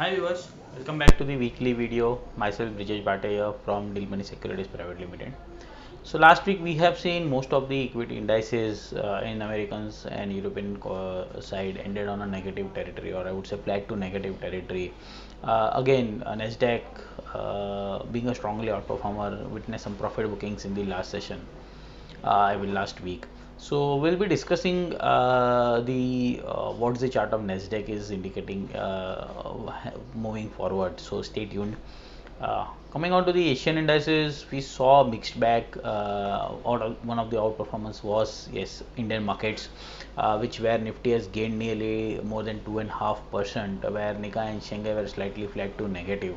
Hi viewers, welcome back to the weekly video. Myself Brijesh Bhatia here from Deal Money Securities Private Limited. So last week we have seen most of the equity indices in Americans and European side ended on a negative territory, or I would say flat to negative territory. Again, Nasdaq being a strongly outperformer witnessed some profit bookings in the last session. I will last week. So we'll be discussing the what's the chart of Nasdaq is indicating moving forward. So stay tuned. Coming on to the Asian indices, we saw mixed bag. One of the outperformance was yes Indian markets, which where Nifty has gained nearly more than 2.5%, where Nikkei and Shanghai were slightly flat to negative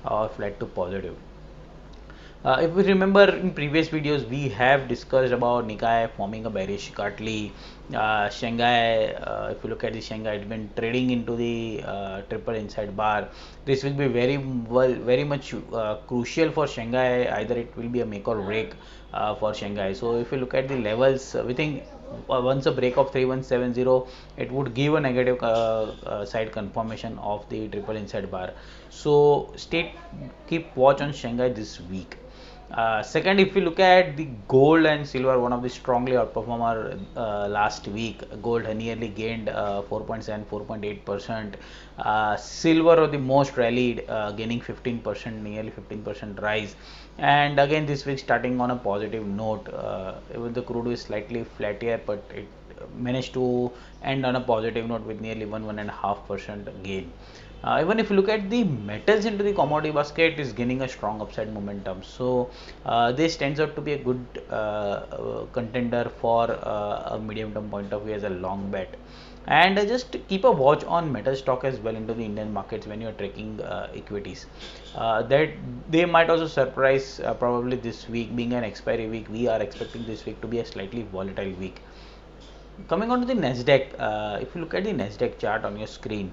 or flat to positive. If we remember in previous videos, we have discussed about Nikkei forming a bearish Gartley. Shanghai, if you look at the Shanghai, it's been trading into the triple inside bar. This will be very much crucial for Shanghai. Either it will be a make or break for Shanghai. So if you look at the levels, we think once a break of 3170, it would give a negative side confirmation of the triple inside bar. So keep watch on Shanghai this week. Second, if you look at the gold and silver, one of the strongly outperformer last week, gold nearly gained 4.7, 4.8%. Silver was the most rallied, gaining 15%, nearly 15% rise. And again, this week starting on a positive note, even the crude is slightly flat here, but it managed to end on a positive note with nearly 1.5% gain. Even if you look at the metals into the commodity basket, is gaining a strong upside momentum. So this turns out to be a good contender for a medium term point of view as a long bet. And just keep a watch on metal stock as well into the Indian markets when you are tracking equities. That they might also surprise probably this week being an expiry week. We are expecting this week to be a slightly volatile week. Coming on to the Nasdaq, if you look at the Nasdaq chart on your screen,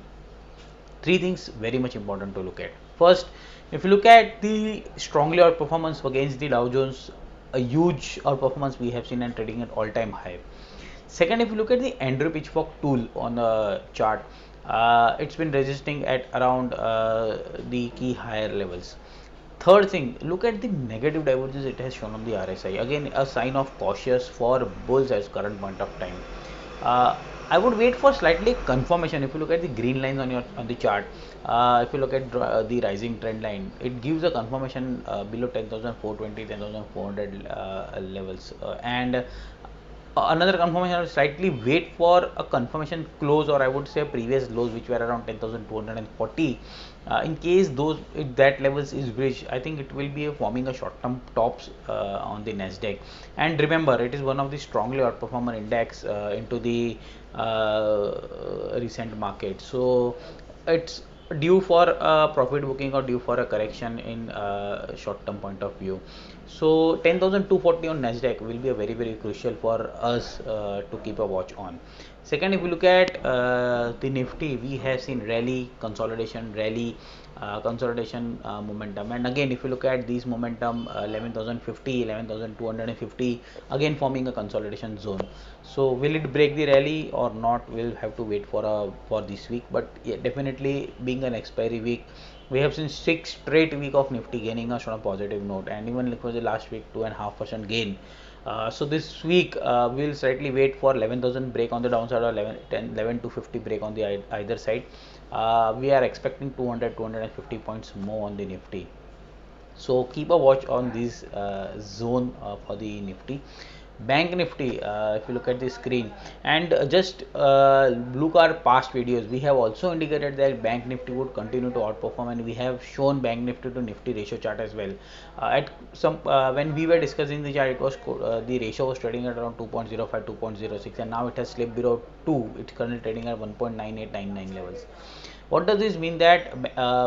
three things very much important to look at. First, if you look at the strongly outperformance against the Dow Jones, a huge outperformance we have seen and trading at all-time high. Second, if you look at the Andrew Pitchfork tool on the chart, it's been resisting at around the key higher levels. Third thing, look at the negative divergence it has shown on the RSI. Again, a sign of cautious for bulls as current point of time. Uh, I would wait for slightly confirmation. If you look at the green lines on the chart, if you look at the rising trend line, it gives a confirmation below 10,420, 10,400 levels, and another confirmation. Slightly wait for a confirmation close, or I would say previous lows which were around 10,240. In case if that levels is breached, I think it will be forming a short term tops on the Nasdaq. And remember, it is one of the strongly outperformer index into the recent market. So it's due for a profit booking or due for a correction in short term point of view. So 10,240 on Nasdaq will be a very crucial for us to keep a watch on. Second, if you look at the Nifty, we have seen consolidation momentum. And again, if you look at these momentum, 11,050, 11,250, again forming a consolidation zone. So will it break the rally or not? We'll have to wait for this week. But yeah, definitely being an expiry week, we have seen 6 straight week of Nifty gaining us on a positive note, and even like was the last week 2.5% gain. So this week we'll slightly wait for 11,000 break on the downside or 11,250 break on the either side. We are expecting 250 points more on the Nifty. So keep a watch on this zone for the Nifty. Bank Nifty, if you look at the screen, and just look our past videos, we have also indicated that Bank Nifty would continue to outperform, and we have shown Bank Nifty to Nifty ratio chart as well. At some when we were discussing the chart, it was the ratio was trading at around 2.05, 2.06, and now it has slipped below 2. It's currently trading at 1.9899 levels. What does this mean? That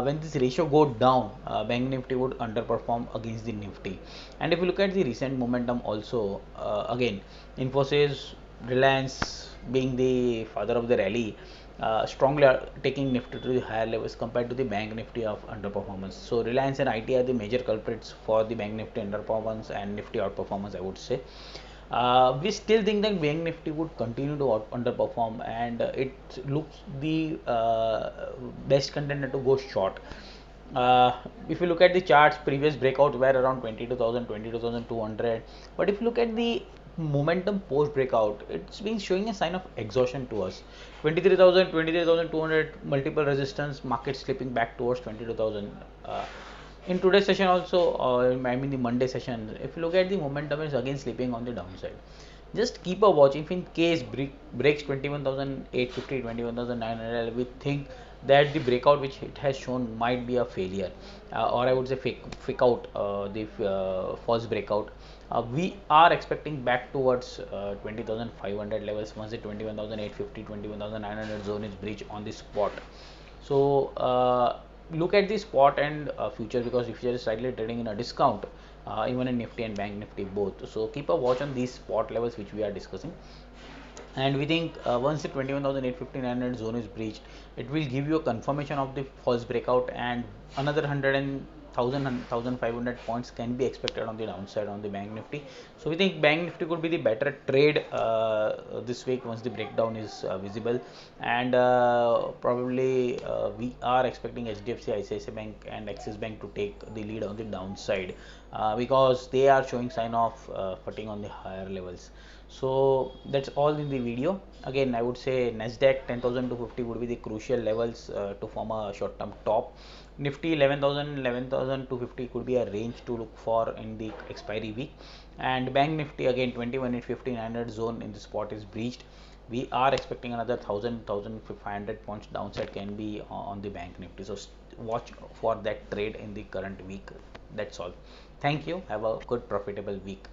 when this ratio go down, Bank Nifty would underperform against the Nifty. And if you look at the recent momentum also, again, Infosys, Reliance being the father of the rally, strongly taking Nifty to the higher levels compared to the Bank Nifty of underperformance. So Reliance and IT are the major culprits for the Bank Nifty underperformance and Nifty outperformance, I would say. We still think that Bank Nifty would continue to underperform, and it looks the best contender to go short. uh, if you look at the charts, previous breakouts were around 22,000, 22,200. But if you look at the momentum post breakout, it's been showing a sign of exhaustion to us. 23,000, 23,200, multiple resistance, market slipping back towards 22,000. In today's session also, I mean the Monday session, if you look at the momentum is again slipping on the downside. Just keep a watch. If in case breaks 21,850, 21,900, we think that the breakout which it has shown might be a failure, or I would say fake out, the false breakout. We are expecting back towards 20,500 levels once the 21,850, 21,900 zone is breached on the spot. So look at the spot and future, because if you are slightly trading in a discount, even in Nifty and Bank Nifty both. So keep a watch on these spot levels which we are discussing. And we think once the 21,859 zone is breached, it will give you a confirmation of the false breakout, and another 100 and 1,500 points can be expected on the downside on the Bank Nifty. So we think Bank Nifty could be the better trade this week once the breakdown is visible. And probably we are expecting HDFC, ICICI Bank and Axis Bank to take the lead on the downside, because they are showing sign of footing on the higher levels. So that's all in the video. Again, I would say Nasdaq 10,250 would be the crucial levels to form a short-term top. Nifty 11,000, 11,250 could be a range to look for in the expiry week. And Bank Nifty again 21,850, 900 zone in the spot is breached. We are expecting another 1,000, 1,500 points downside can be on the Bank Nifty. So watch for that trade in the current week. That's all. Thank you. Have a good profitable week.